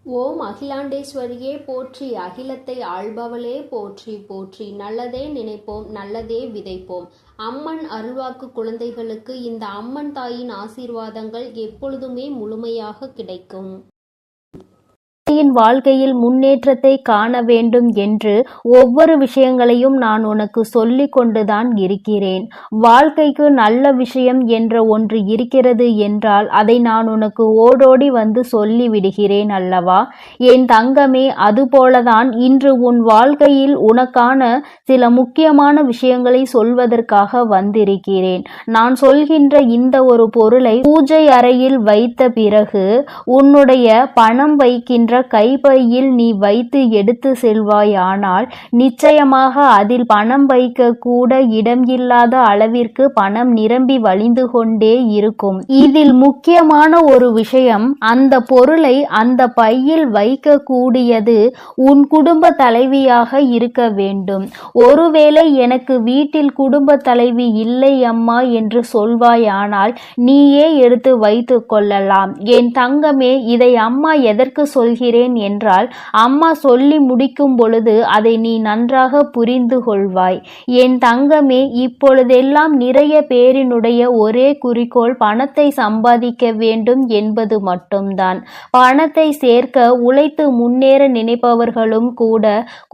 ஓம் அகிலாண்டேஸ்வரியே போற்றி, அகிலத்தை ஆள்பவளே போற்றி போற்றி. நல்லதே நினைப்போம், நல்லதே விதைப்போம். அம்மன் அருள்வாக்கு குழந்தைகளுக்கு இந்த அம்மன் தாயின் ஆசீர்வாதங்கள் எப்பொழுதுமே முழுமையாக கிடைக்கும். வாழ்க்கையில் முன்னேற்றத்தை காண வேண்டும் என்று ஒவ்வொரு விஷயங்களையும் நான் உனக்கு சொல்லி கொண்டுதான் இருக்கிறேன். வாழ்க்கைக்கு நல்ல விஷயம் என்ற ஒன்று இருக்கிறது என்றால் அதை நான் உனக்கு ஓடோடி வந்து சொல்லி விடுகிறேன் அல்லவா என் தங்கமே. அதுபோலதான் இன்று உன் வாழ்க்கையில் உனக்கான சில முக்கியமான விஷயங்களை சொல்வதற்காக வந்திருக்கிறேன். நான் சொல்கின்ற இந்த ஒரு பொருளை பூஜை அறையில் வைத்த பிறகு உன்னுடைய பணம் வைக்கின்ற கைப்பையில் நீ வைத்து எடுத்து செல்வாயானால் நிச்சயமாக அதில் பணம் வைக்க கூட இடம் இல்லாத அளவிற்கு பணம் நிரம்பி வழிந்து கொண்டே இருக்கும். இதில் முக்கியமான ஒரு விஷயம், அந்த பொருளை அந்த பையில் வைக்க கூடியது உன் குடும்ப தலைவியாக இருக்க வேண்டும். ஒருவேளை எனக்கு வீட்டில் குடும்ப தலைவி இல்லை அம்மா என்று சொல்வாயானால் நீயே எடுத்து வைத்து கொள்ளலாம். என் தங்கமே, இதை அம்மா எதற்கு சொல்கிறேன் என்றால் அம்மா சொல்லி முடிக்கும் பொழுது அதை நீ நன்றாக புரிந்து கொள்வாய். என் தங்கமே, இப்பொழுதெல்லாம் நிறைய பேரினுடைய ஒரே குறிக்கோள் பணத்தை சம்பாதிக்க வேண்டும் என்பது மட்டும்தான். பணத்தை சேர்க்க உழைத்து முன்னேற நினைப்பவர்களும் கூட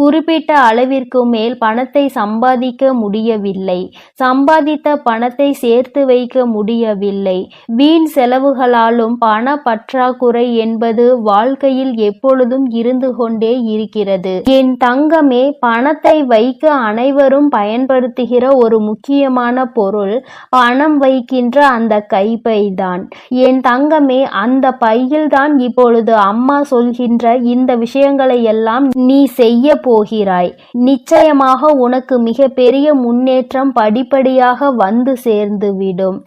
குறிப்பிட்ட அளவிற்கு மேல் பணத்தை சம்பாதிக்க முடியவில்லை. சம்பாதித்த பணத்தை சேர்த்து வைக்க முடியவில்லை. வீண் செலவுகளாலும் பண பற்றாக்குறை என்பது வாழ்க்கையில் எப்பொழுதும் இருந்து கொண்டே இருக்கிறது. என் தங்கமே, பணத்தை வைக்க அனைவரும் பயன்படுத்துகிற ஒரு முக்கியமான பொருள் பணம் வைக்கின்ற அந்த கைப்பை தான். என் தங்கமே, அந்த பையில் தான் இப்பொழுது அம்மா சொல்கின்ற இந்த விஷயங்களை எல்லாம் நீ செய்ய போகிறாய். நிச்சயமாக உனக்கு மிக பெரிய முன்னேற்றம் படிப்படியாக வந்து சேர்ந்துவிடும்.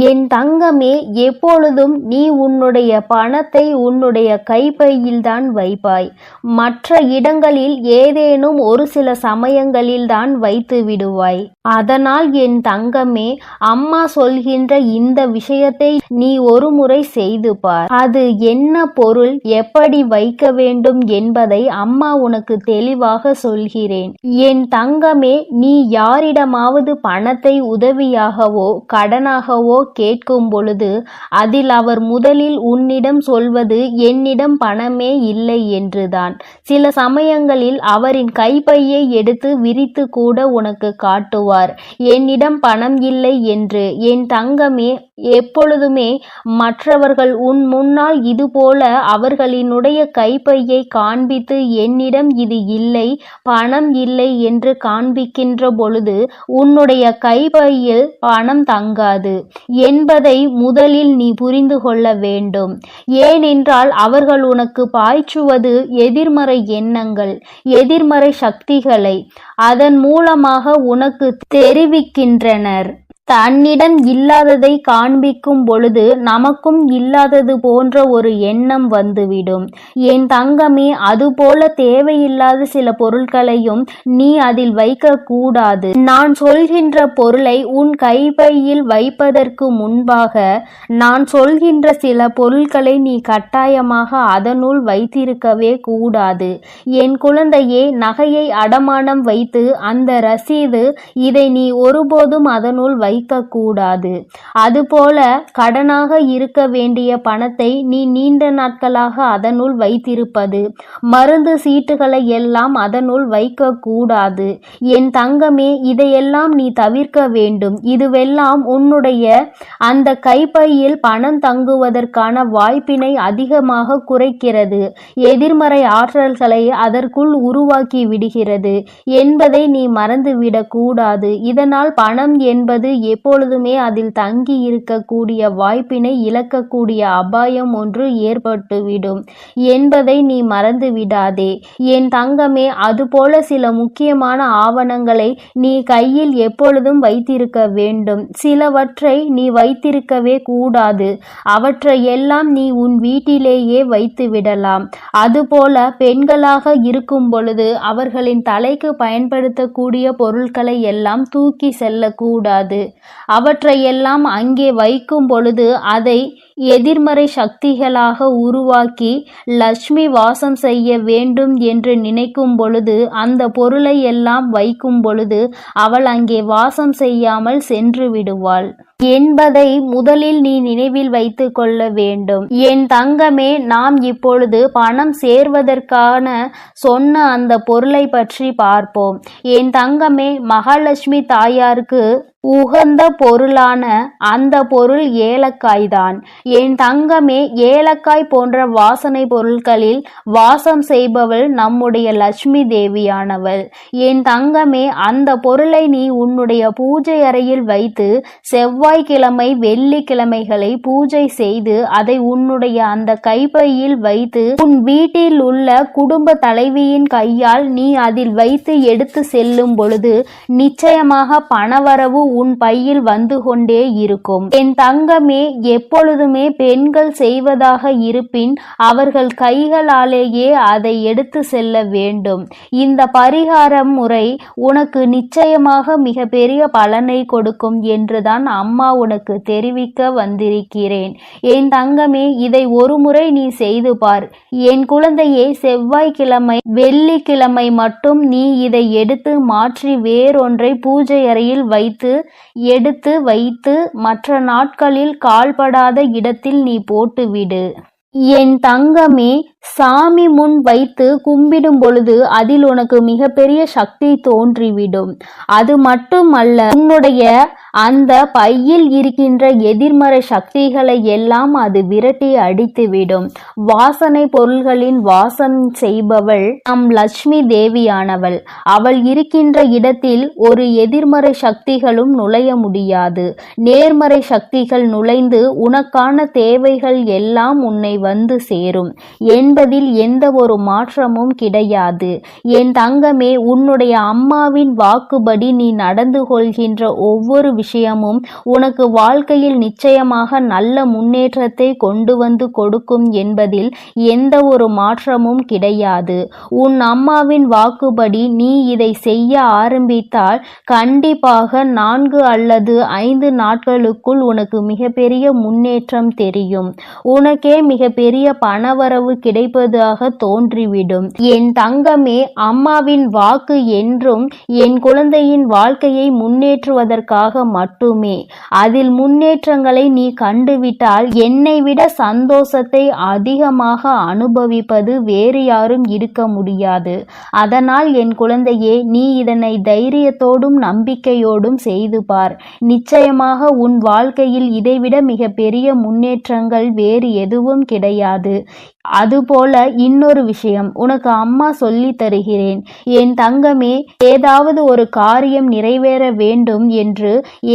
என் தங்கமே, எப்பொழுதும் நீ உன்னுடைய பணத்தை உன்னுடைய கைப்பையில் தான் வைப்பாய். மற்ற இடங்களில் ஏதேனும் ஒரு சில சமயங்களில் தான் வைத்து விடுவாய். அதனால் என் தங்கமே, அம்மா சொல்கின்ற இந்த விஷயத்தை நீ ஒரு முறை செய்து பார். அது என்ன பொருள், எப்படி வைக்க வேண்டும் என்பதை அம்மா உனக்கு தெளிவாக சொல்கிறேன். என் தங்கமே, நீ யாரிடமாவது பணத்தை உதவியாகவோ கடனாகவோ கேட்கும் பொழுது அதில் அவர் முதலில் உன்னிடம் சொல்வது என்னிடம் பணமே இல்லை என்றுதான். சில சமயங்களில் அவரின் கைப்பையை எடுத்து விரித்து கூட உனக்கு காட்டுவார், என்னிடம் பணம் இல்லை என்று. என் தங்கமே, எப்பொழுதுமே மற்றவர்கள் உன் முன்னால் இதுபோல அவர்களினுடைய கைப்பையை காண்பித்து என்னிடம் இது இல்லை, பணம் இல்லை என்று காண்பிக்கின்ற பொழுது உன்னுடைய கைப்பையில் பணம் தங்காது என்பதை முதலில் நீ புரிந்து கொள்ள வேண்டும். ஏனென்றால் அவர்கள் உனக்கு பாய்ச்சுவது எதிர்மறை எண்ணங்கள், எதிர்மறை சக்திகளை அதன் மூலமாக உனக்கு தெரிவிக்கின்றனர். தன்னிடம் இல்லாததை காண்பிக்கும் பொழுது நமக்கும் இல்லாதது போன்ற ஒரு எண்ணம் வந்துவிடும். என் தங்கமே, அதுபோல தேவையில்லாத சில பொருட்களையும் நீ அதில் வைக்க கூடாது. நான் சொல்கின்ற பொருளை உன் கைப்பையில் வைப்பதற்கு முன்பாக நான் சொல்கின்ற சில பொருட்களை நீ கட்டாயமாக அதனுள் வைத்திருக்கவே கூடாது. என் குழந்தையே, நகையை அடமானம் வைத்து அந்த ரசீது, இதை நீ ஒருபோதும் அதனுள் வைக்கக்கூடாது. அதுபோல கடனாக இருக்க வேண்டிய பணத்தை நீ நீண்ட நாட்களாக அதனுள் வைத்திருப்பது, மருந்து சீட்டுகளை எல்லாம் அதனுள் வைக்கக்கூடாது. என் தங்கமே, இதையெல்லாம் நீ தவிர்க்க வேண்டும். இதுவெல்லாம் உன்னுடைய அந்த கைப்பையில் பணம் தங்குவதற்கான வாய்ப்பினை அதிகமாக குறைக்கிறது, எதிர்மறை ஆற்றல்களை அதற்குள் உருவாக்கி விடுகிறது என்பதை நீ மறந்துவிடக் கூடாது. இதனால் பணம் என்பது எப்பொழுதுமே அதில் தங்கி இருக்கக்கூடிய வாய்ப்பினை இழக்கக்கூடிய அபாயம் ஒன்று ஏற்பட்டுவிடும் என்பதை நீ மறந்து விடாதே. என் தங்கமே, அதுபோல சில முக்கியமான ஆவணங்களை நீ கையில் எப்பொழுதும் வைத்திருக்க வேண்டும். சிலவற்றை நீ வைத்திருக்கவே கூடாது. அவற்றை எல்லாம் நீ உன் வீட்டிலேயே வைத்து விடலாம். அதுபோல பெண்களாக இருக்கும் பொழுது அவர்களின் தலைக்கு பயன்படுத்தக்கூடிய பொருட்களை எல்லாம் தூக்கி செல்லக்கூடாது. அவற்றையெல்லாம் அங்கே வைக்கும் பொழுது அதை எதிர்மறை சக்திகளாக உருவாக்கி லட்சுமி வாசம் செய்ய வேண்டும் என்று நினைக்கும் பொழுது அந்த பொருளை எல்லாம் வைக்கும் பொழுது அவள் அங்கே வாசம் செய்யாமல் சென்று விடுவாள் என்பதை முதலில் நீ நினைவில் வைத்து கொள்ள வேண்டும். என் தங்கமே, நாம் இப்பொழுது பணம் சேர்வதற்கான சொன்ன அந்த பொருளை பற்றி பார்ப்போம். என் தங்கமே, மகாலட்சுமி தாயாருக்கு உகந்த பொருளான அந்த பொருள் ஏலக்காய் தான். என் தங்கமே, ஏலக்காய் போன்ற வாசனை பொருட்களில் வாசம் செய்பவள் நம்முடைய லட்சுமி தேவியானவள். என் தங்கமே, அந்த பொருளை நீ உன்னுடைய பூஜை அறையில் வைத்து செவ்வாய்க்கிழமை வெள்ளிக்கிழமைகளை பூஜை செய்து அதை உன்னுடைய அந்த கைப்பையில் வைத்து உன் வீட்டில் உள்ள குடும்ப தலைவியின் கையால் நீ அதில் வைத்து எடுத்து செல்லும் பொழுது நிச்சயமாக பணவரவு உன் பையில் வந்து கொண்டே இருக்கும். என் தங்கமே, எப்பொழுதுமே பெண்கள் செய்வதாக இருப்பின் அவர்கள் கைகளாலேயே அதை எடுத்து செல்ல வேண்டும். இந்த பரிகார முறை உனக்கு நிச்சயமாக மிக பெரிய பலனை கொடுக்கும் என்றுதான் அம்மா உனக்கு தெரிவிக்க வந்திருக்கிறேன். என் தங்கமே, இதை ஒரு முறை நீ செய்து பார். என் குழந்தையே, செவ்வாய்க்கிழமை வெள்ளிக்கிழமை மட்டும் நீ இதை எடுத்து மாற்றி வேறொன்றை பூஜை அறையில் எடுத்து வைத்து மற்ற நாட்களில் கால்படாத இடத்தில் நீ போட்டுவிடு. என் தங்கமே, சாமி முன் வைத்து கும்பிடும் பொழுது அதில் உனக்கு மிகப்பெரிய சக்தி தோன்றிவிடும். அது மட்டுமல்ல, உன்னுடைய அந்த பையில் இருக்கின்ற எதிர்மறை சக்திகளை எல்லாம் அது விரட்டி அடித்துவிடும். வாசனை பொருள்களின் வாசம் செய்பவள் நம் லட்சுமி தேவியானவள். அவள் இருக்கின்ற இடத்தில் ஒரு எதிர்மறை சக்திகளும் நுழைய முடியாது. நேர்மறை சக்திகள் நுழைந்து உனக்கான தேவைகள் எல்லாம் உன்னை வந்து சேரும் என்பதில் எந்த ஒரு மாற்றமும் கிடையாது. என் தங்கமே, உன்னுடைய அம்மாவின் வாக்குப்படி நீ நடந்து கொள்கின்ற ஒவ்வொரு விஷயமும் உனக்கு வாழ்க்கையில் நிச்சயமாக நல்ல முன்னேற்றத்தை கொண்டு வந்து கொடுக்கும் என்பதில் எந்த ஒரு மாற்றமும் கிடையாது. உன் அம்மாவின் வாக்குப்படி நீ இதை செய்ய ஆரம்பித்தால் கண்டிப்பாக 4 அல்லது 5 நாட்களுக்குள் உனக்கு மிகப்பெரிய முன்னேற்றம் தெரியும். உனக்கே மிகப்பெரிய பணவரவு கிடைப்பதாக தோன்றிவிடும். என் தங்கமே, அம்மாவின் வாக்கு என்றும் என் குழந்தையின் வாழ்க்கையை முன்னேற்றுவதற்காக மட்டுமே. அதில் முன்னேற்றங்களை நீ கண்டுவிட்டால் என்னை விட சந்தோஷத்தை அதிகமாக அனுபவிப்பது வேறு யாரும் இருக்க முடியாது. அதனால் என் குழந்தையே, நீ இதனை தைரியத்தோடும் நம்பிக்கையோடும் செய்து பார். நிச்சயமாக உன் வாழ்க்கையில் இதைவிட மிக பெரிய முன்னேற்றங்கள் வேறு எதுவும் கிடையாது. அதுபோல இன்னொரு விஷயம் உனக்கு அம்மா சொல்லி தருகிறேன். என் தங்கமே, ஏதாவது ஒரு காரியம் நிறைவேற வேண்டும் என்று,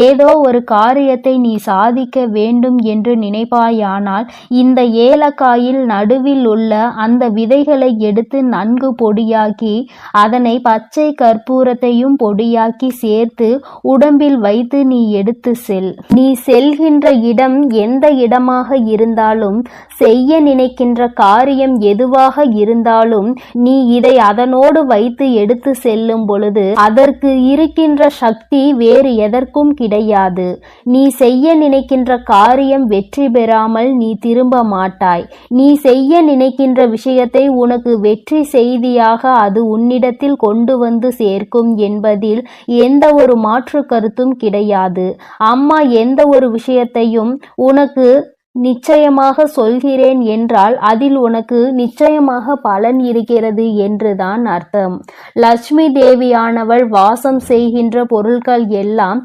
ஏதோ ஒரு காரியத்தை நீ சாதிக்க வேண்டும் என்று நினைப்பாயானால் இந்த ஏலக்காயில் நடுவில் உள்ள அந்த விதைகளை எடுத்து நன்கு பொடியாக்கி அதனை பச்சை கற்பூரத்தையும் பொடியாக்கி சேர்த்து உடம்பில் வைத்து நீ எடுத்து செல். நீ செல்கின்ற இடம் எந்த இடமாக இருந்தாலும், செய்ய நினைக்கின்ற காரியம் எதுவாக இருந்தாலும், நீ இதை அதனோடு வைத்து எடுத்து செல்லும் பொழுது அதற்கு இருக்கின்ற சக்தி வேறு எதற்கும் கிடையாது. நீ செய்ய நினைக்கின்ற காரியம் வெற்றி பெறாமல் நீ திரும்ப மாட்டாய். நீ செய்ய நினைக்கின்ற விஷயத்தை உனக்கு வெற்றி செய்தியாக அது உன்னிடத்தில் கொண்டு வந்து சேர்க்கும் என்பதில் எந்த ஒரு மாற்று கருத்தும் கிடையாது. அம்மா எந்த ஒரு விஷயத்தையும் உனக்கு நிச்சயமாக சொல்கிறேன் என்றால் அதில் உனக்கு நிச்சயமாக பலன் இருக்கிறது என்றுதான் அர்த்தம். லட்சுமி தேவியானவள் வாசம் செய்கின்ற பொருட்கள் எல்லாம்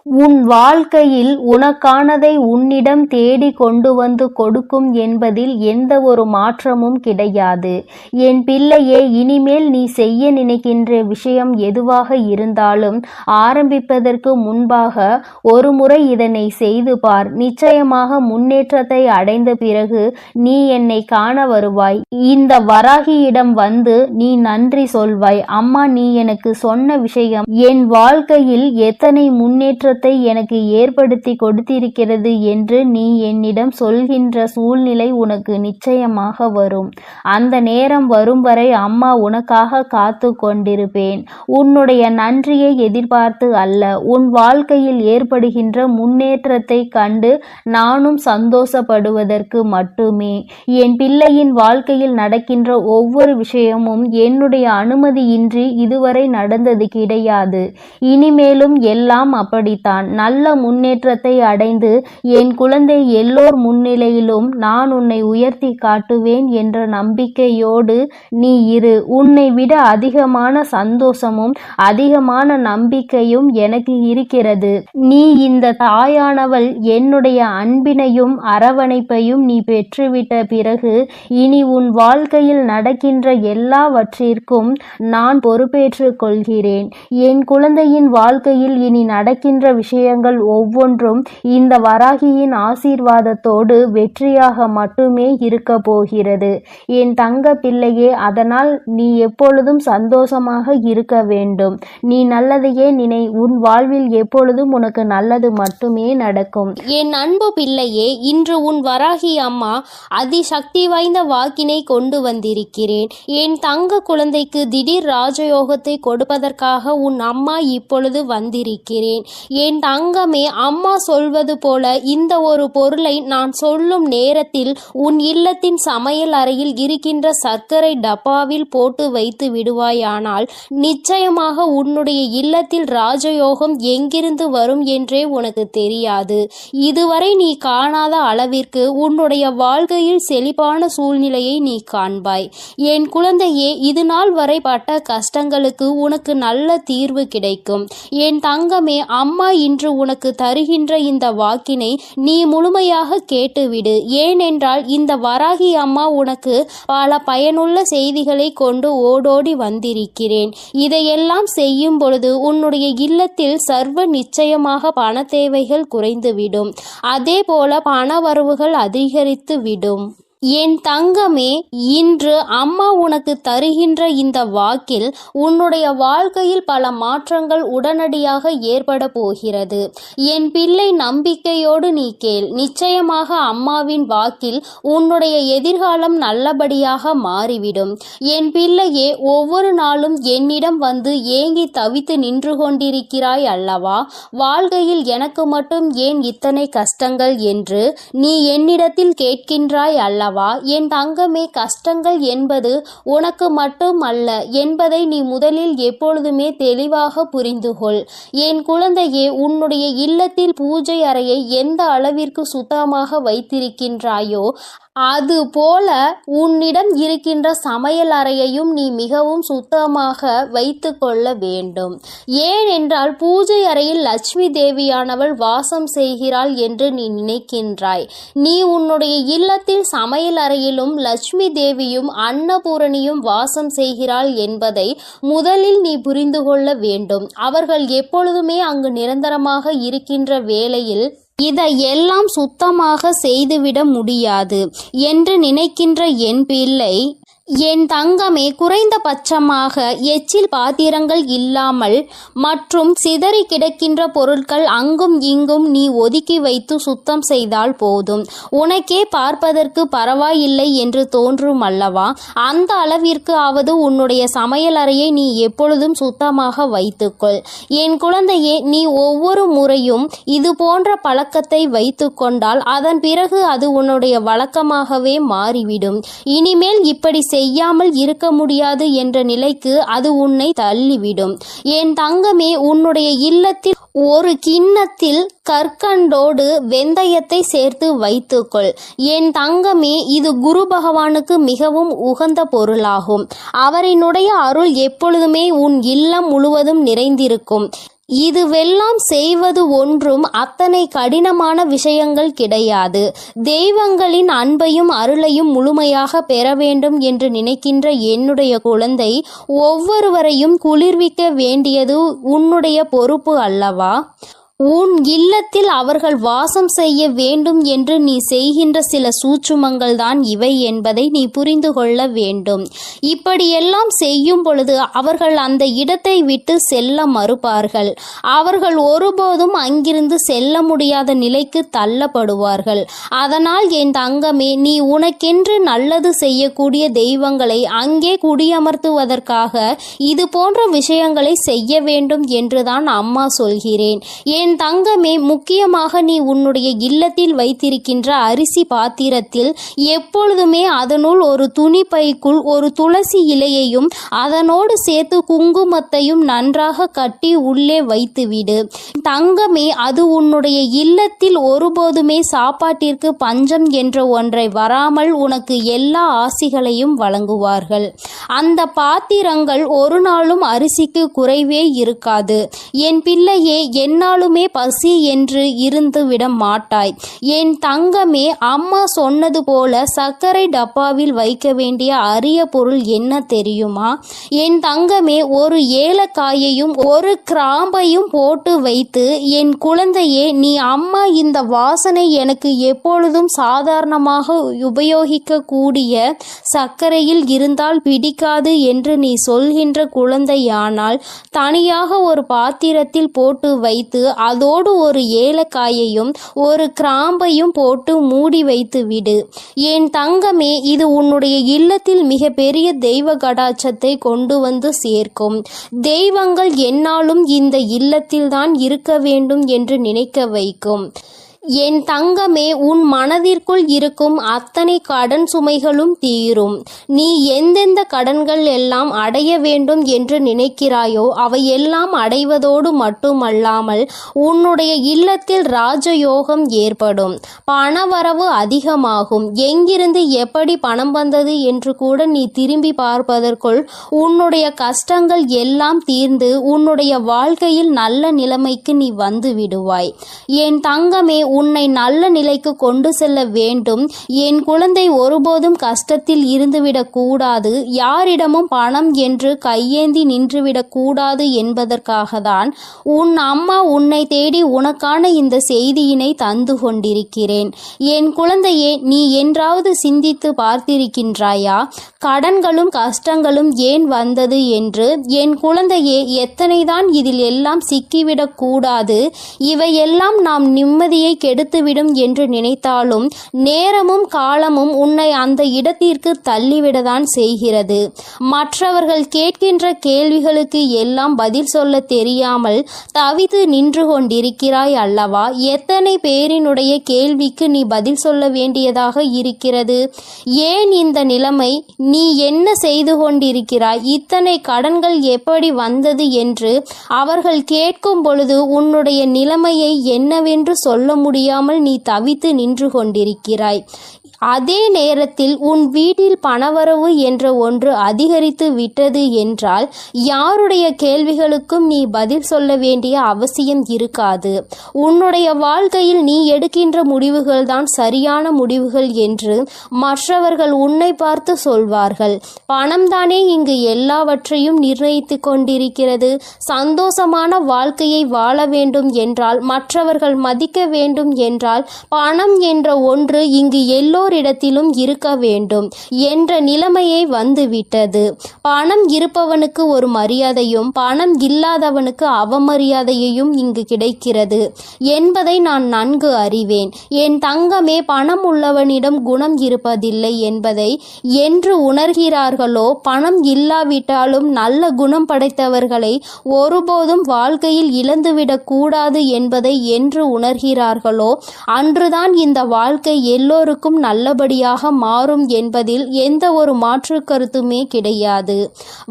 உன் வாழ்க்கையில் உனக்கானதை உன்னிடம் தேடி கொண்டு வந்து கொடுக்கும் என்பதில் எந்த ஒரு மாற்றமும் கிடையாது. என் பிள்ளையே, இனிமேல் நீ செய்ய நினைக்கின்ற விஷயம் எதுவாக இருந்தாலும் ஆரம்பிப்பதற்கு முன்பாக ஒரு முறை இதனை செய்து பார். நிச்சயமாக முன்னேற்றத்தை அடைந்த பிறகு நீ என்னை காண வருவாய். இந்த வராகியிடம் வந்து நீ நன்றி சொல்வாய். அம்மா, நீ எனக்கு சொன்ன விஷயம் என் வாழ்க்கையில் எத்தனை முன்னேற்றத்தை சந்தர்ப்பத்தை எனக்கு ஏற்படுத்தி கொடுத்திருக்கிறது என்று நீ என்னிடம் சொல்கின்ற சூழ்நிலை உனக்கு நிச்சயமாக வரும். அந்த நேரம் வரும் வரை அம்மா உனக்காக காத்து கொண்டிருப்பேன். உன்னுடைய நன்றியை எதிர்பார்த்து அல்ல, உன் வாழ்க்கையில் ஏற்படுகின்ற முன்னேற்றத்தை கண்டு நானும் சந்தோஷப்படுவதற்கு மட்டுமே. என் பிள்ளையின் வாழ்க்கையில் நடக்கின்ற ஒவ்வொரு விஷயமும் என்னுடைய அனுமதியின்றி இதுவரை நடந்தது கிடையாது. இனிமேலும் எல்லாம் அப்படித்தான். நல்ல முன்னேற்றத்தை அடைந்து என் குழந்தை எல்லோர் முன்னிலையிலும் நான் உன்னை உயர்த்தி காட்டுவேன் என்ற நம்பிக்கையோடு நீ இரு. உன்னை விட அதிகமான சந்தோஷமும் அதிகமான நம்பிக்கையும் எனக்கு இருக்கிறது. நீ இந்த தாயானவள் என்னுடைய அன்பினையும் அரவணைப்பையும் நீ பெற்றுவிட்ட பிறகு இனி உன் வாழ்க்கையில் நடக்கின்ற எல்லாவற்றிற்கும் நான் பொறுப்பேற்றுக் கொள்கிறேன். என் குழந்தையின் வாழ்க்கையில் இனி நடக்கின்ற விஷயங்கள் ஒவ்வொன்றும் இந்த வராகியின் ஆசீர்வாதத்தோடு வெற்றியாக மட்டுமே இருக்க போகிறது என் தங்க பிள்ளையே. அதனால் நீ எப்பொழுதும் சந்தோஷமாக இருக்க வேண்டும். நீ நல்லதையே நினை. உன் வாழ்வில் எப்பொழுதும் உனக்கு நல்லது மட்டுமே நடக்கும். என் அன்பு பிள்ளையே, இன்று உன் வராகி அம்மா அதிசக்தி வாய்ந்த வாக்கினை கொண்டு வந்திருக்கிறேன். என் தங்க குழந்தைக்கு திடீர் ராஜயோகத்தை கொடுப்பதற்காக உன் அம்மா இப்பொழுது வந்திருக்கிறேன். என் தங்கமே, அம்மா சொல்வது போல இந்த ஒரு பொருளை நான் சொல்லும் நேரத்தில் உன் இல்லத்தின் சமையல் அறையில் இருக்கின்ற சர்க்கரை டப்பாவில் போட்டு வைத்து விடுவாயானால் நிச்சயமாக உன்னுடைய இல்லத்தில் ராஜயோகம் எங்கிருந்து வரும் என்றே உனக்கு தெரியாது. இதுவரை நீ காணாத அளவிற்கு உன்னுடைய வாழ்க்கையில் செழிப்பான சூழ்நிலையை நீ காண்பாய். என் குழந்தையே, இது நாள் வரை பட்ட கஷ்டங்களுக்கு உனக்கு நல்ல தீர்வு கிடைக்கும். என் தங்கமே, அம்மா இன்று உனக்கு தருகின்ற இந்த வாக்கினை நீ முழுமையாக கேட்டுவிடு. ஏனென்றால் இந்த வராகி அம்மா உனக்கு பல பயனுள்ள செய்திகளை கொண்டு ஓடோடி வந்திருக்கிறேன். இதையெல்லாம் செய்யும் பொழுது உன்னுடைய இல்லத்தில் சர்வ நிச்சயமாக பண தேவைகள் குறைந்துவிடும். அதே போல பண வரவுகள் அதிகரித்து விடும். என் தங்கமே, இன்று அம்மா உனக்கு தருகின்ற இந்த வாக்கில் உன்னுடைய வாழ்க்கையில் பல மாற்றங்கள் உடனடியாக ஏற்பட போகிறது. என் பிள்ளை, நம்பிக்கையோடு நீ கேள். நிச்சயமாக அம்மாவின் வாக்கில் உன்னுடைய எதிர்காலம் நல்லபடியாக மாறிவிடும். என் பிள்ளையே, ஒவ்வொரு நாளும் என்னிடம் வந்து ஏங்கி தவித்து நின்று கொண்டிருக்கிறாய் அல்லவா? வாழ்க்கையில் எனக்கு மட்டும் ஏன் இத்தனை கஷ்டங்கள் என்று நீ என்னிடத்தில் கேட்கின்றாய் அல்லவா? என் தங்கமே, கஷ்டங்கள் என்பது உனக்கு மட்டும் அல்ல என்பதை நீ முதலில் எப்பொழுதுமே தெளிவாக புரிந்துகொள். என் குழந்தையே, உன்னுடைய இல்லத்தில் பூஜை அறையை எந்த அளவிற்கு சுத்தமாக வைத்திருக்கின்றாயோ அது போல உன்னிடம் இருக்கின்ற சமையல் அறையையும் நீ மிகவும் சுத்தமாக வைத்து கொள்ள வேண்டும். ஏனென்றால் பூஜை அறையில் லட்சுமி தேவியானவள் வாசம் செய்கிறாள் என்று நீ நினைக்கின்றாய். நீ உன்னுடைய இல்லத்தில் சமையல் அறையிலும் லட்சுமி தேவியும் அன்னபூரணியும் வாசம் செய்கிறாள் என்பதை முதலில் நீ புரிந்து கொள்ள வேண்டும். அவர்கள் எப்பொழுதுமே அங்கு நிரந்தரமாக இருக்கின்ற வேளையில் இதையெல்லாம் சுத்தமாக செய்துவிட முடியாது என்று நினைக்கின்ற என் பிள்ளை, என் தங்கமே, குறைந்தபட்சமாக எச்சில் பாத்திரங்கள் இல்லாமல் மற்றும் சிதறி கிடக்கின்ற பொருட்கள் அங்கும் இங்கும் நீ ஒதுக்கி வைத்து சுத்தம் செய்தால் போதும். உனக்கே பார்ப்பதற்கு பரவாயில்லை என்று தோன்றும் அல்லவா? அந்த அளவிற்கு ஆவது உன்னுடைய சமையல் அறையை நீ எப்பொழுதும் சுத்தமாக வைத்துக்கொள். என் குழந்தையே, நீ ஒவ்வொரு முறையும் இது போன்ற பழக்கத்தை வைத்து கொண்டால் அதன் பிறகு அது உன்னுடைய வழக்கமாகவே மாறிவிடும். இனிமேல் இப்படி செய்யாமல் இருக்க முடியாது என்ற நிலைக்கு அது உன்னை தள்ளிவிடும். என் தங்கமே, உன்னுடைய இல்லத்தில் ஒரு கிண்ணத்தில் கற்கண்டோடு வெந்தயத்தை சேர்த்து வைத்துக்கொள். என் தங்கமே, இது குரு பகவானுக்கு மிகவும் உகந்த பொருளாகும். அவரினுடைய அருள் எப்பொழுதுமே உன் இல்லம் முழுவதும் நிறைந்திருக்கும். இதுவெல்லாம் செய்வது ஒன்றும் அத்தனை கடினமான விஷயங்கள் கிடையாது. தெய்வங்களின் அன்பையும் அருளையும் முழுமையாக பெற வேண்டும் என்று நினைக்கின்ற என்னுடைய குழந்தை, ஒவ்வொருவரையும் குளிர்விக்க வேண்டியது உன்னுடைய பொறுப்பு அல்லவா? உன் இல்லத்தில் அவர்கள் வாசம் செய்ய வேண்டும் என்று நீ செய்கின்ற சில சூட்சுமங்கள் தான் இவை என்பதை நீ புரிந்து கொள்ள வேண்டும். இப்படியெல்லாம் செய்யும் பொழுது அவர்கள் அந்த இடத்தை விட்டு செல்ல மறுப்பார்கள். அவர்கள் ஒருபோதும் அங்கிருந்து செல்ல முடியாத நிலைக்கு தள்ளப்படுவார்கள். அதனால் என் தங்கமே, நீ உனக்கென்று நல்லது செய்யக்கூடிய தெய்வங்களை அங்கே குடியமர்த்துவதற்காக இது போன்ற விஷயங்களை செய்ய வேண்டும் என்றுதான் அம்மா சொல்கிறேன். என் தங்கமே, முக்கியமாக நீ உன்னுடைய இல்லத்தில் வைத்திருக்கின்ற அரிசி பாத்திரத்தில் எப்பொழுதுமே அதனுள் ஒரு துணி பைக்குள் ஒரு துளசி இலையையும் அதனோடு சேர்த்து குங்குமத்தையும் நன்றாக கட்டி உள்ளே வைத்துவிடு. தங்கமே, அது உன்னுடைய இல்லத்தில் ஒருபோதுமே சாப்பாட்டிற்கு பஞ்சம் என்ற ஒன்றை வராமல் உனக்கு எல்லா ஆசிகளையும் வழங்குவார்கள். அந்த பாத்திரங்கள் ஒரு நாளும் அரிசிக்கு குறைவே இருக்காது. என் பிள்ளையே, என்னாலுமே பசி என்று இருந்து விட மாட்டாய். என் தங்கமே, அம்மா சொன்னது போல சர்க்கரை டப்பாவில் வைக்க வேண்டிய அரிய பொருள் என்ன தெரியுமா? என் தங்கமே, ஒரு ஏலக்காயையும் ஒரு கிராம்பையும் போட்டு வைத்து, என் குழந்தையே, நீ அம்மா இந்த வாசனை எனக்கு எப்பொழுதும் சாதாரணமாக உபயோகிக்க கூடிய சர்க்கரையில் இருந்தால் பிடிக்காது என்று நீ சொல்கின்ற குழந்தையானால் தனியாக ஒரு பாத்திரத்தில் போட்டு வைத்து அதோடு ஒரு ஏலக்காயையும் ஒரு கிராம்பையும் போட்டு மூடி வைத்து விடு. என் தங்கமே, இது உன்னுடைய இல்லத்தில் மிக பெரிய தெய்வ கடாட்சத்தை கொண்டு வந்து சேர்க்கும். தெய்வங்கள் என்னாலும் இந்த இல்லத்தில்தான் இருக்க வேண்டும் என்று நினைக்க வைக்கும். என் தங்கமே, உன் மனதிற்குள் இருக்கும் அத்தனை கடன் சுமைகளும் தீரும். நீ எந்தெந்த கடன்கள் எல்லாம் அடைய வேண்டும் என்று நினைக்கிறாயோ அவையெல்லாம் அடைவதோடு மட்டுமல்லாமல் உன்னுடைய இல்லத்தில் ராஜயோகம் ஏற்படும். பணவரவு அதிகமாகும். எங்கிருந்து எப்படி பணம் வந்தது என்று கூட நீ திரும்பி பார்ப்பதற்குள் உன்னுடைய கஷ்டங்கள் எல்லாம் தீர்ந்து உன்னுடைய வாழ்க்கையில் நல்ல நிலைமைக்கு நீ வந்து விடுவாய். என் தங்கமே, உன்னை நல்ல நிலைக்கு கொண்டு செல்ல வேண்டும். என் குழந்தை ஒருபோதும் கஷ்டத்தில் இருந்துவிடக் கூடாது. யாரிடமும் பணம் என்று கையேந்தி நின்றுவிடக் கூடாது என்பதற்காக தான் உன் அம்மா உன்னை தேடி உனக்கான இந்த செய்தியினை தந்து கொண்டிருக்கிறேன். என் குழந்தையே, நீ என்றாவது சிந்தித்து பார்த்திருக்கின்றாயா? கடன்களும் கஷ்டங்களும் ஏன் வந்தது என்று? என் குழந்தையே, எத்தனைதான் இதில் எல்லாம் சிக்கிவிடக் கூடாது. இவையெல்லாம் நாம் நிம்மதியை கெடுத்துவிடும் என்று நினைத்தாலும் நேரமும் காலமும் உன்னை அந்த இடத்திற்கு தள்ளிவிடதான் செய்கிறது. மற்றவர்கள் கேட்கின்ற கேள்விகளுக்கு எல்லாம் பதில் சொல்ல தெரியாமல் தவித்து நின்று கொண்டிருக்கிறாய் அல்லவா? எத்தனை பேரினுடைய கேள்விக்கு நீ பதில் சொல்ல வேண்டியதாக இருக்கிறது? ஏன் இந்த நிலைமை? நீ என்ன செய்து கொண்டிருக்கிறாய்? இத்தனை கடன்கள் எப்படி வந்தது என்று அவர்கள் கேட்கும் பொழுது உன்னுடைய நிலைமையை என்னவென்று சொல்ல முடியாமல் நீ தவித்து நின்று கொண்டிருக்கிறாய். அதே நேரத்தில் உன் வீட்டில் பணவரவு என்ற ஒன்று அதிகரித்து விட்டது என்றால் யாருடைய கேள்விகளுக்கும் நீ பதில் சொல்ல வேண்டிய அவசியம் இருக்காது. உன்னுடைய வாழ்க்கையில் நீ எடுக்கின்ற முடிவுகள் தான் சரியான முடிவுகள் என்று மற்றவர்கள் உன்னை பார்த்து சொல்வார்கள். பணம்தானே இங்கு எல்லாவற்றையும் நிர்ணயித்து கொண்டிருக்கிறது. சந்தோஷமான வாழ்க்கையை வாழ வேண்டும் என்றால், மற்றவர்கள் மதிக்க வேண்டும் என்றால், பணம் என்ற ஒன்று இங்கு எல்லோரிடத்திலும் இருக்க வேண்டும் என்ற நிலைமையை வந்துவிட்டது. பணம் இருப்பவனுக்கு ஒரு மரியாதையும் பணம் இல்லாதவனுக்கு அவமரியாதையையும் இங்கு கிடைக்கிறது என்பதை நான் நன்கு அறிவேன். என் தங்கமே, பணம் உள்ளவனிடம் குணம் இருப்பதில்லை என்பதை என்று உணர்கிறார்களோ, பணம் இல்லாவிட்டாலும் நல்ல குணம் படைத்தவர்களை ஒருபோதும் வாழ்க்கையில் இழந்துவிடக் கூடாது என்பதை என்று உணர்கிறார்களோ அன்றுதான் இந்த வாழ்க்கை எல்லோருக்கும் நல்லபடியாக மாறும் என்பதில் எந்த ஒரு மாற்று கருத்துமே கிடையாது.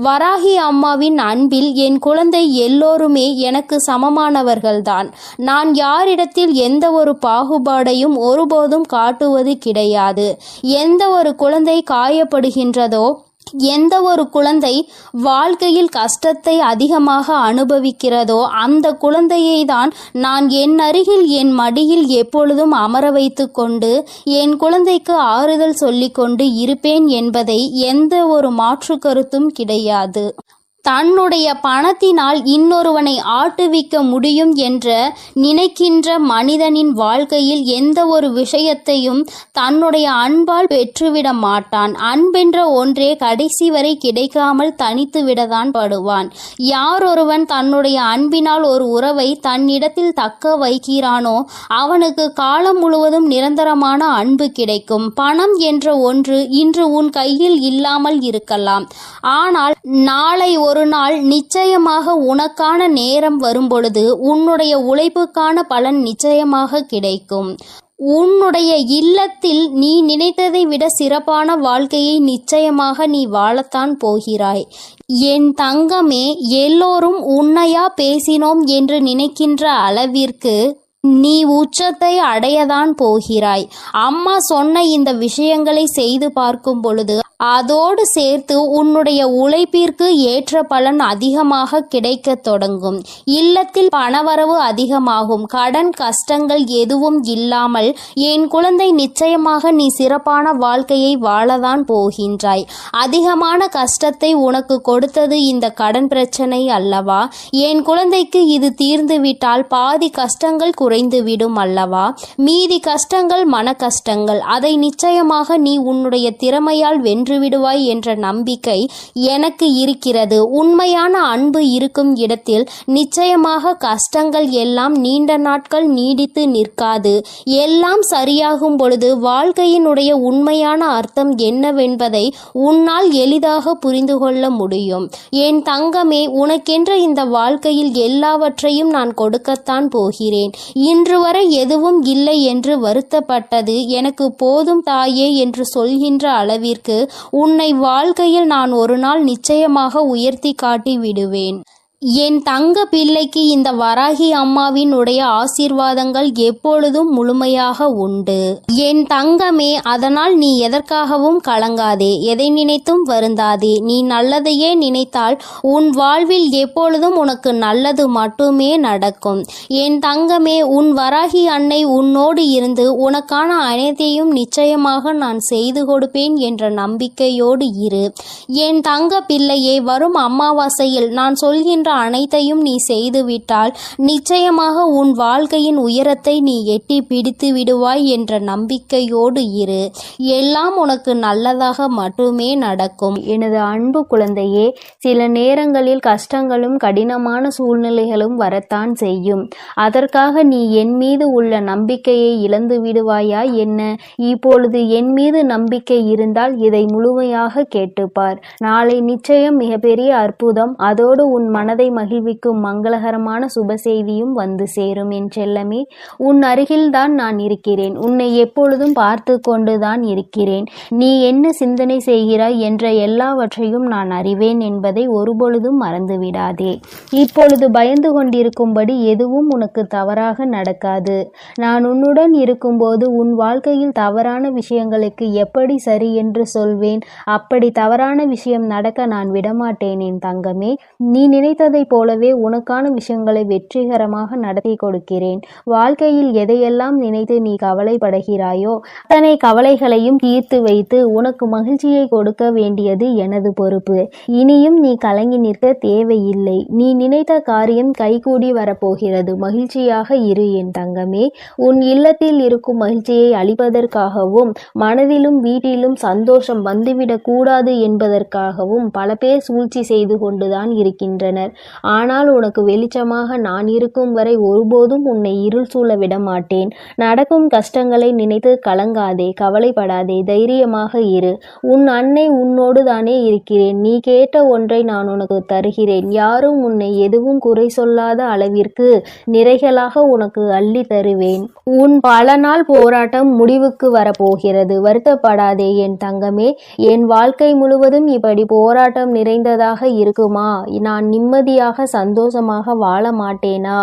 வராகி அம்மாவின் அன்பில் என் குழந்தை எல்லோருமே எனக்கு சமமானவர்கள்தான். நான் யாரிடத்தில் எந்த ஒரு பாகுபாடையும் ஒருபோதும் காட்டுவது கிடையாது. எந்த ஒரு குழந்தை காயப்படுகின்றதோ, எந்த ஒரு குழந்தை வாழ்க்கையில் கஷ்டத்தை அதிகமாக அனுபவிக்கிறதோ அந்த குழந்தையை தான் நான் என் அருகில் என் மடியில் எப்பொழுதும் அமர வைத்து கொண்டு என் குழந்தைக்கு ஆறுதல் சொல்லிக்கொண்டு இருப்பேன் என்பதை எந்த ஒரு மாற்று கருத்தும் கிடையாது. தன்னுடைய பணத்தினால் இன்னொருவனை ஆட்டுவிக்க முடியும் என்ற நினைக்கின்ற மனிதனின் வாழ்க்கையில் எந்த ஒரு விஷயத்தையும் தன்னுடைய அன்பால் பெற்றுவிட மாட்டான். அன்பென்ற ஒன்றே கடைசி வரை கிடைக்காமல் தனித்து விடத்தான் படுவான். யாரொருவன் தன்னுடைய அன்பினால் ஒரு உறவை தன்னிடத்தில் தக்க வைக்கிறானோ அவனுக்கு காலம் முழுவதும் நிரந்தரமான அன்பு கிடைக்கும். பணம் என்ற ஒன்று இன்று உன் கையில் இல்லாமல் இருக்கலாம், ஆனால் நாளை ஒரு நாள் நிச்சயமாக உனக்கான நேரம் வரும்பொழுது உன்னுடைய உழைப்புக்கான பலன் நிச்சயமாக கிடைக்கும். உன்னுடைய இல்லத்தில் நீ நினைத்ததை விட சிறப்பான வாழ்க்கையை நிச்சயமாக நீ வாழத்தான் போகிறாய். என் தங்கமே, எல்லோரும் உன்னையா பேசினோம் என்று நினைக்கின்ற அளவிற்கு நீ உச்சத்தை அடையதான் போகிறாய். அம்மா சொன்ன இந்த விஷயங்களை செய்து பார்க்கும் பொழுது அதோடு சேர்த்து உன்னுடைய உழைப்பிற்கு ஏற்ற பலன் அதிகமாக கிடைக்க தொடங்கும். இல்லத்தில் பணவரவு அதிகமாகும். கடன் கஷ்டங்கள் எதுவும் இல்லாமல் என் குழந்தை நிச்சயமாக நீ சிறப்பான வாழ்க்கையை வாழதான் போகின்றாய். அதிகமான கஷ்டத்தை உனக்கு கொடுத்தது இந்த கடன் பிரச்சனை அல்லவா? என் குழந்தைக்கு இது தீர்ந்துவிட்டால் பாதி கஷ்டங்கள் குறைந்துவிடும் அல்லவா? மீதி கஷ்டங்கள் மன கஷ்டங்கள். அதை நிச்சயமாக நீ உன்னுடைய திறமையால் விடுவாய் என்ற நம்பிக்கை எனக்கு இருக்கிறது. உண்மையான அன்பு இருக்கும் இடத்தில் நிச்சயமாக கஷ்டங்கள் எல்லாம் நீண்ட நாட்கள் நீடித்து நிற்காது. எல்லாம் சரியாகும் பொழுது வாழ்க்கையினுடைய உண்மையான அர்த்தம் என்னவென்பதை உன்னால் எளிதாக புரிந்து கொள்ள முடியும். என் தங்கமே, உனக்கென்ற இந்த வாழ்க்கையில் எல்லாவற்றையும் நான் கொடுக்கத்தான் போகிறேன். இன்று வரை எதுவும் இல்லை என்று வருத்தப்பட்டது எனக்கு போதும் தாயே என்று சொல்கின்ற அளவிற்கு உன்னை வாழ்க்கையில் நான் ஒரு நாள் நிச்சயமாக உயர்த்தி காட்டி விடுவேன். என் தங்க பிள்ளைக்கு இந்த வராகி அம்மாவின் உடைய ஆசீர்வாதங்கள் எப்பொழுதும் முழுமையாக உண்டு. என் தங்கமே, அதனால் நீ எதற்காகவும் கலங்காதே, எதை நினைத்தும் வருந்தாதே. நீ நல்லதையே நினைத்தால் உன் வாழ்வில் எப்பொழுதும் உனக்கு நல்லது மட்டுமே நடக்கும். என் தங்கமே, உன் வராகி அன்னை உன்னோடு இருந்து உனக்கான அனைத்தையும் நிச்சயமாக நான் செய்து கொடுப்பேன் என்ற நம்பிக்கையோடு இரு. என் தங்க பிள்ளையே, வரும் அமாவாசையில் நான் சொல்கின்ற அனைத்தையும் நீ செய்துவிட்டால் நிச்சயமாக உன் வாழ்க்கையின் உயரத்தை நீ எட்டி பிடித்து விடுவாய் என்ற நம்பிக்கையோடு இரு. எல்லாம் உனக்கு நல்லதாக மட்டுமே நடக்கும். எனது அன்பு குழந்தையே, சில நேரங்களில் கஷ்டங்களும் கடினமான சூழ்நிலைகளும் வரத்தான் செய்யும். அதற்காக நீ என் மீது உள்ள நம்பிக்கையை இழந்து விடுவாயா என்ன? இப்பொழுது என் மீது நம்பிக்கை இருந்தால் இதை முழுமையாக கேட்டுப்பார். நாளை நிச்சயம் மிகப்பெரிய அற்புதம், அதோடு உன் மனதை மகிழ்விக்கும் மங்களகரமான சுப செய்தியும் வந்து சேரும். என் செல்லமே, உன் அருகில்தான் நான் இருக்கிறேன். உன்னை எப்பொழுதும் பார்த்து கொண்டுதான் இருக்கிறேன். நீ என்ன சிந்தனை செய்கிறாய் என்ற எல்லாவற்றையும் நான் அறிவேன் என்பதை ஒருபொழுதும் மறந்துவிடாதே. இப்பொழுது பயந்து கொண்டிருக்கும்படி எதுவும் உனக்கு தவறாக நடக்காது. நான் உன்னுடன் இருக்கும்போது உன் வாழ்க்கையில் தவறான விஷயங்களுக்கு எப்படி சரி என்று சொல்வேன்? அப்படி தவறான விஷயம் நடக்க நான் விடமாட்டேன் என் தங்கமே. நீ நினைத்ததை போலவே உனக்கான விஷயங்களை வெற்றிகரமாக நடத்தி கொடுக்கிறேன். வாழ்க்கையில் எதையெல்லாம் நினைத்து நீ கவலைப்படுகிறாயோ அத்தனை கவலைகளையும் தீர்த்து வைத்து உனக்கு மகிழ்ச்சியை கொடுக்க வேண்டியது எனது பொறுப்பு. இனியும் நீ கலங்கி நிற்க தேவையில்லை. நீ நினைத்த காரியம் கைகூடி வரப்போகிறது. மகிழ்ச்சியாக இரு என் தங்கமே. உன் இல்லத்தில் இருக்கும் மகிழ்ச்சியை அளிப்பதற்காகவும் மனதிலும் வீட்டிலும் சந்தோஷம் வந்துவிடக் கூடாது என்பதற்காகவும் பல பேர் சூழ்ச்சி செய்து கொண்டுதான் இருக்கின்றனர். ஆனால் உனக்கு வெளிச்சமாக நான் இருக்கும் வரை ஒருபோதும் உன்னை இருள் சூழ விட மாட்டேன். நடக்கும் கஷ்டங்களை நினைத்து கலங்காதே, கவலைப்படாதே, தைரியமாக இரு. உன் அன்னை உன்னோடு தானே இருக்கிறேன். நீ கேட்ட ஒன்றை நான் உனக்கு தருகிறேன். யாரும் உன்னை எதுவும் குறை சொல்லாத அளவிற்கு நிறைகளாக உனக்கு அள்ளி தருவேன். உன் பல நாள் போராட்டம் முடிவுக்கு வரப்போகிறது. வருத்தப்படாதே என் தங்கமே. என் வாழ்க்கை முழுவதும் இப்படி போராட்டம் நிறைந்ததாக இருக்குமா? நான் நிம்மதி நிம்மதியாக சந்தோஷமாக வாழ மாட்டேனா?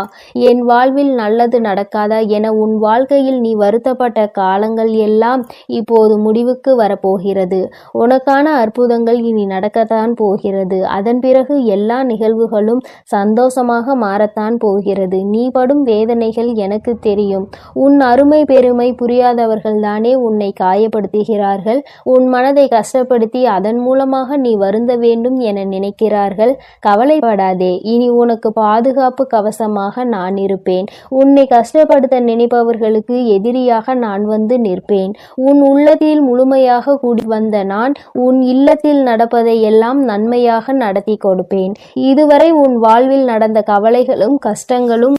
என் வாழ்வில் நல்லது நடக்காதா என உன் வாழ்க்கையில் நீ வருத்தப்பட்ட காலங்கள் எல்லாம் இப்போது முடிவுக்கு வரப்போகிறது. உனக்கான அற்புதங்கள் இனி நடக்கத்தான் போகிறது. அதன் பிறகு எல்லா நிகழ்வுகளும் சந்தோஷமாக மாறத்தான் போகிறது. நீ படும் வேதனைகள் எனக்கு தெரியும். உன் அருமை பெருமை புரியாதவர்கள் தானே உன்னை காயப்படுத்துகிறார்கள். உன் மனதை கஷ்டப்படுத்தி அதன் மூலமாக நீ வருந்த வேண்டும் என நினைக்கிறார்கள். கவலைப்படாதே, இனி உனக்கு பாதுகாப்பு கவசமாக நான் இருப்பேன். உன்னை கஷ்டப்படுத்த நினைப்பவர்களுக்கு எதிரியாக நான் வந்து நிற்பேன். உன் உள்ளத்தில் முழுமையாக கூடி வந்த நான் உன் இல்லத்தில் நடப்பதை எல்லாம் நன்மையாக நடத்தி கொடுப்பேன். இதுவரை உன் வாழ்வில் நடந்த கவலைகளும் கஷ்டங்களும்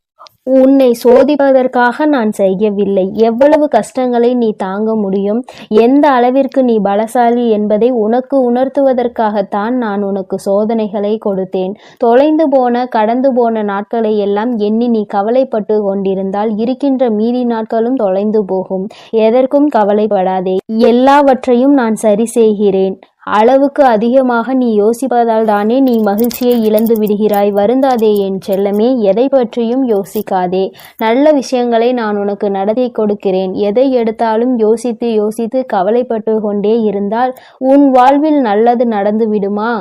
உன்னை சோதிப்பதற்காக நான் செய்யவில்லை. எவ்வளவு கஷ்டங்களை நீ தாங்க முடியும், எந்த அளவிற்கு நீ பலசாலி என்பதை உனக்கு உணர்த்துவதற்காகத்தான் நான் உனக்கு சோதனைகளை கொடுத்தேன். தொலைந்து போன கடந்து போன நாட்களை எல்லாம் எண்ணி நீ கவலைப்பட்டு கொண்டிருந்தால் இருக்கின்ற மீதி நாட்களும் தொலைந்து போகும். எதற்கும் கவலைப்படாதே, எல்லாவற்றையும் நான் சரி செய்கிறேன். அளவுக்கு அதிகமாக நீ யோசிப்பதால் தானே நீ மகிழ்ச்சியை இழந்து விடுகிறாய். வருந்தாதே என் செல்லமே, எதை பற்றியும் யோசிக்காதே. நல்ல விஷயங்களை நான் உனக்கு நடத்தி கொடுக்கிறேன். எதை எடுத்தாலும் யோசித்து யோசித்து கவலைப்பட்டு கொண்டே இருந்தால் உன் வாழ்வில் நல்லது நடந்து விடுமா?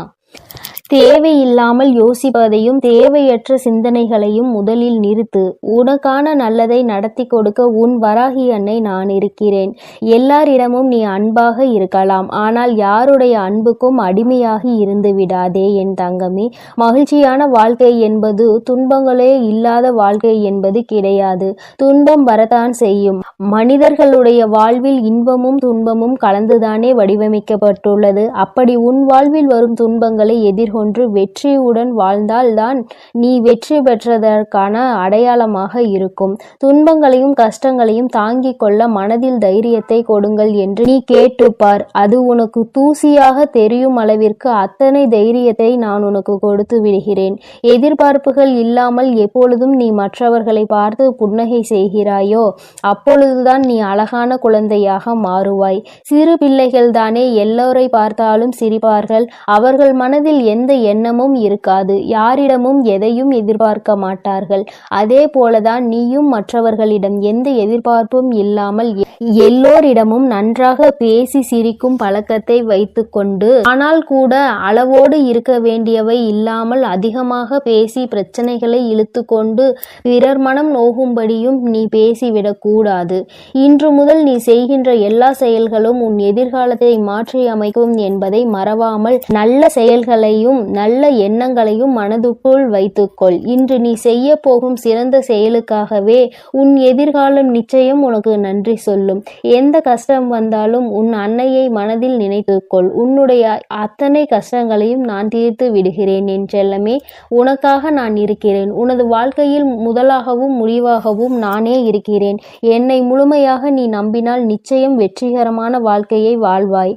தேவையில்லாமல் யோசிப்பதையும் தேவையற்ற சிந்தனைகளையும் முதலில் நிறுத்து. உனக்கான நல்லதை நடத்தி கொடுக்க உன் வராகி அன்னை நான் இருக்கிறேன். எல்லாரிடமும் நீ அன்பாக இருக்கலாம், ஆனால் யாருடைய அன்புக்கும் அடிமையாகி இருந்து விடாதே என் தங்கமே. மகிழ்ச்சியான வாழ்க்கை என்பது துன்பங்களே இல்லாத வாழ்க்கை என்பது கிடையாது. துன்பம் வரத்தான் செய்யும். மனிதர்களுடைய வாழ்வில் இன்பமும் துன்பமும் கலந்துதானே வடிவமைக்கப்பட்டுள்ளது. அப்படி உன் வாழ்வில் வரும் துன்பங்களை எதிர்கொண்டு வெற்றியுடன் வாழ்ந்தால்தான் நீ வெற்றி பெற்றதற்கான அடையாளமாக இருக்கும். துன்பங்களையும் கஷ்டங்களையும் தாங்கிக் கொள்ள மனதில் தைரியத்தை கொடுங்கள் என்று நீ கேட்டுப்பார். அது உனக்கு தூசியாக தெரியும் அளவிற்கு அத்தனை தைரியத்தை நான் உனக்கு கொடுத்து விடுகிறேன். எதிர்பார்ப்புகள் இல்லாமல் எப்பொழுதும் நீ மற்றவர்களை பார்த்து புன்னகை செய்கிறாயோ அப்பொழுதுதான் நீ அழகான குழந்தையாக மாறுவாய். சிறு பிள்ளைகள் தானே எல்லோரை பார்த்தாலும் சிரிப்பார்கள். அவர்கள் மனதில் எந்த எண்ணமும் இருக்காது. யாரிடமும் எதையும் எதிர்பார்க்க மாட்டார்கள். அதே போலதான் நீயும் மற்றவர்களிடம் எந்த எதிர்பார்ப்பும் இல்லாமல் எல்லோரிடமும் நன்றாக பேசி சிரிக்கும் பழக்கத்தை வைத்துக்கொண்டு, ஆனால் கூட அளவோடு இருக்க வேண்டியவை இல்லாமல் அதிகமாக பேசி பிரச்சனைகளை இழுத்து கொண்டு பிறர் மனம் நோகும்படியும் நீ பேசிவிடக் கூடாது. இன்று முதல் நீ செய்கின்ற எல்லா செயல்களும் உன் எதிர்காலத்தை மாற்றி அமைக்கும் என்பதை மறவாமல் நல்ல செயல்களையும் நல்ல எண்ணங்களையும் மனதுக்குள் வைத்துக்கொள். இன்று நீ செய்ய போகும் சிறந்த செயலுக்காகவே உன் எதிர்காலம் நிச்சயம் உனக்கு நன்றி சொல்லும். எந்த கஷ்டம் வந்தாலும் உன் அன்னையை மனதில் நினைத்துக்கொள். உன்னுடைய அத்தனை கஷ்டங்களையும் நான் தீர்த்து விடுகிறேன் என் செல்லமே. உனக்காக நான் இருக்கிறேன். உனது வாழ்க்கையில் முதலாகவும் முடிவாகவும் நானே இருக்கிறேன். என்னை முழுமையாக நீ நம்பினால் நிச்சயம் வெற்றிகரமான வாழ்க்கையை வாழ்வாய்.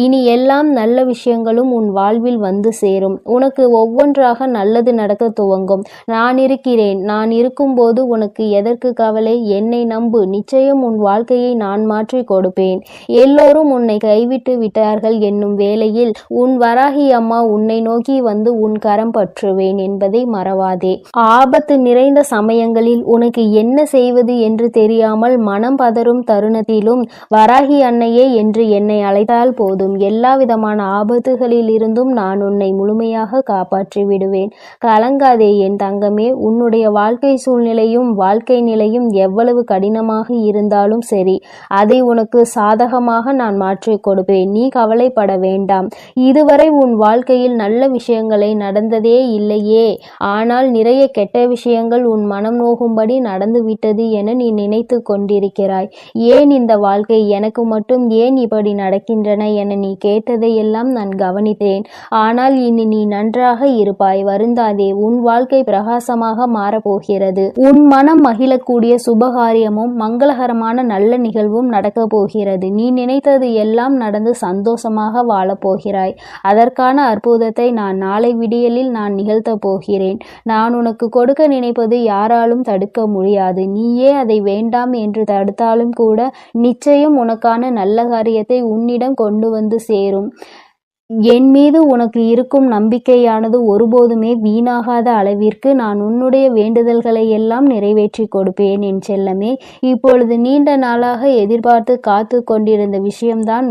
இனி எல்லாம் நல்ல விஷயங்களும் உன் வாழ்வில் வந்து சேரும். உனக்கு ஒவ்வொன்றாக நல்லது நடக்க துவங்கும். நான் இருக்கிறேன். நான் இருக்கும்போது உனக்கு எதற்கு கவலை? என்னை நம்பு. நிச்சயம் உன் வாழ்க்கையை நான் மாற்றி கொடுப்பேன். எல்லோரும் உன்னை கைவிட்டு விட்டார்கள் என்னும் வேளையில் உன் வராகி அம்மா உன்னை நோக்கி வந்து உன் கரம் பற்றுவேன் என்பதை மறவாதே. ஆபத்து நிறைந்த சமயங்களில் உனக்கு என்ன செய்வது என்று தெரியாமல் மனம் பதறும் தருணத்திலும் வராகி அன்னையே என்று என்னை அழைத்தால் போதும். எல்லா விதமான ஆபத்துகளில் இருந்தும் நான் உன்னை முழுமையாக காப்பாற்றி விடுவேன். கலங்காதே என் தங்கமே. உன்னுடைய வாழ்க்கை சூழ்நிலையும் வாழ்க்கை நிலையும் எவ்வளவு கடினமாக இருந்தாலும் சரி, அதை உனக்கு சாதகமாக நான் மாற்றிக் கொடுப்பேன். நீ கவலைப்பட வேண்டாம். இதுவரை உன் வாழ்க்கையில் நல்ல விஷயங்களை நடந்ததே இல்லையே, ஆனால் நிறைய கெட்ட விஷயங்கள் உன் மனம் நோகும்படி நடந்துவிட்டது என நீ நினைத்து கொண்டிருக்கிறாய். ஏன் இந்த வாழ்க்கை எனக்கு மட்டும் ஏன் இப்படி நடக்கின்றன என நீ கேட்டதையெல்லாம் நான் கவனித்தேன். ஆனால் இனி நீ நன்றாக இருப்பாய். வருந்தாதே. உன் வாழ்க்கை பிரகாசமாக மாறப்போகிறது. உன் மனம் மகிழக்கூடிய சுபகாரியமும் மங்களகரமான நல்ல நிகழ்வும் நடக்கப் போகிறது. நீ நினைத்தது எல்லாம் நடந்து சந்தோஷமாக வாழப்போகிறாய். அதற்கான அற்புதத்தை நான் நாளை விடியலில் நான் நிகழ்த்தப் போகிறேன். நான் உனக்கு கொடுக்க நினைப்பது யாராலும் தடுக்க முடியாது. நீயே அதை வேண்டாம் என்று தடுத்தாலும் கூட நிச்சயம் உனக்கான நல்ல காரியத்தை உன்னிடம் கொண்டு வந்து சேரும். என் மீது உனக்கு இருக்கும் நம்பிக்கையானது ஒருபோதுமே வீணாகாத அளவிற்கு நான் உன்னுடைய வேண்டுதல்களை எல்லாம் நிறைவேற்றி கொடுப்பேன் என் செல்லமே. இப்பொழுது நீண்ட நாளாக எதிர்பார்த்து காத்து கொண்டிருந்த விஷயம்தான்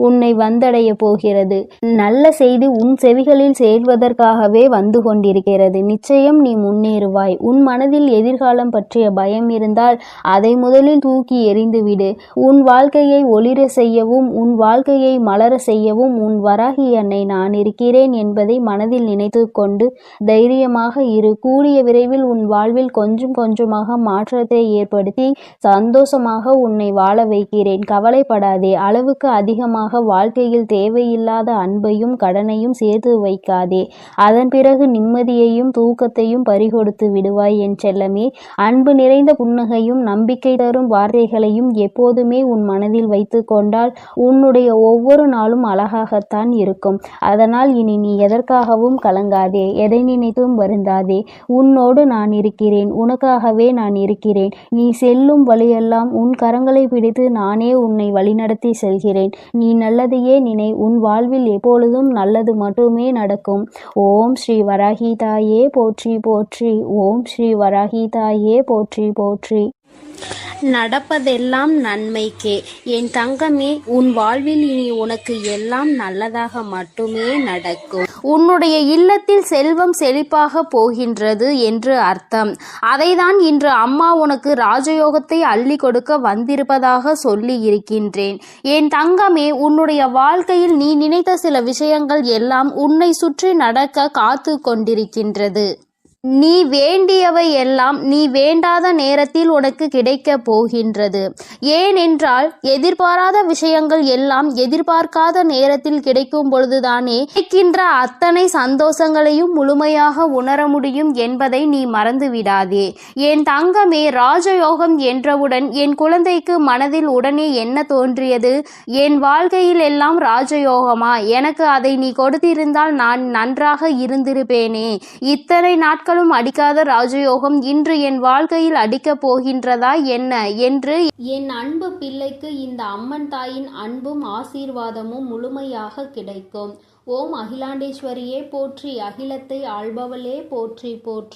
உன்னை வந்தடைய போகிறது. நல்ல செய்தி உன் செவிகளில் சேர்வதற்காகவே வந்து கொண்டிருக்கிறது. நிச்சயம் நீ முன்னேறுவாய். உன் மனதில் எதிர்காலம் பற்றிய பயம் இருந்தால் அதை முதலில் தூக்கி எறிந்துவிடு. உன் வாழ்க்கையை ஒளிர செய்யவும் உன் வாழ்க்கையை மலர செய்யவும் உன் வராகி அன்னை நான் இருக்கிறேன் என்பதை மனதில் நினைத்து கொண்டு தைரியமாக இரு. கூடிய விரைவில் உன் வாழ்வில் கொஞ்சம் கொஞ்சமாக மாற்றத்தை ஏற்படுத்தி சந்தோஷமாக உன்னை வாழ வைக்கிறேன். கவலைப்படாதே. அளவுக்கு அதிகமாக வாழ்க்கையில் தேவையில்லாத அன்பையும் கடனையும் சேர்த்து வைக்காதே. அதன் பிறகு நிம்மதியையும் தூக்கத்தையும் பறிகொடுத்து விடுவாய் என் செல்லமே. அன்பு நிறைந்த புன்னகையும் நம்பிக்கை தரும் வார்த்தைகளையும் எப்போதுமே உன் மனதில் வைத்து கொண்டால் உன்னுடைய ஒவ்வொரு நாளும் அழகாகத்தான் இருக்கும். அதனால் இனி நீ எதற்காகவும் கலங்காதே. எதை நினைத்தும் வருந்தாதே. உன்னோடு நான் இருக்கிறேன். உனக்காகவே நான் இருக்கிறேன். நீ செல்லும் வழியெல்லாம் உன் கரங்களை பிடித்து நானே உன்னை வழிநடத்தி செல்கிறேன். நீ நல்லதையே நினை. உன் வாழ்வில் எப்பொழுதும் நல்லது மட்டுமே நடக்கும். ஓம் ஸ்ரீ வராகி தாயே போற்றி போற்றி. ஓம் ஸ்ரீ வராகி தாயே போற்றி போற்றி. நடப்பதெல்லாம் நன்மைக்கே. என் தங்கமே, உன் வாழ்வில் இனி உனக்கு எல்லாம் நல்லதாக மட்டுமே நடக்கும். உன்னுடைய இல்லத்தில் செல்வம் செழிப்பாக போகின்றது என்று அர்த்தம். அதைதான் இன்று அம்மா உனக்கு ராஜயோகத்தை அள்ளி கொடுக்க வந்திருப்பதாக சொல்லி இருக்கின்றேன். என் தங்கமே, உன்னுடைய வாழ்க்கையில் நீ நினைத்த சில விஷயங்கள் எல்லாம் உன்னை சுற்றி நடக்க காத்து கொண்டிருக்கின்றது. நீ வேண்டியவை எல்லாம் நீ வேண்டாத நேரத்தில் உனக்கு கிடைக்க போகின்றது. ஏனென்றால் எதிர்பாராத விஷயங்கள் எல்லாம் எதிர்பார்க்காத நேரத்தில் கிடைக்கும் பொழுதுதானே கிடைக்கின்ற அத்தனை சந்தோஷங்களையும் முழுமையாக உணர முடியும் என்பதை நீ மறந்து விடாதே. என் தங்கமே, ராஜயோகம் என்றவுடன் என் குழந்தைக்கு மனதில் உடனே என்ன தோன்றியது? என் வாழ்க்கையில் எல்லாம் ராஜயோகமா? எனக்கு அதை நீ கொடுத்திருந்தால் நான் நன்றாக இருந்திருப்பேனே. இத்தனை நாட்கள் அடிக்காத ராஜயோகம் இன்று என் வாழ்க்கையில் அடிக்கப் போகின்றதா என்ன என்று என் அன்பு பிள்ளைக்கு இந்த அம்மன் தாயின் அன்பும் ஆசீர்வாதமும் முழுமையாக கிடைக்கும். ஓம் அகிலாண்டேஸ்வரியே போற்றி. அகிலத்தை ஆள்பவளே போற்றி போற்றி.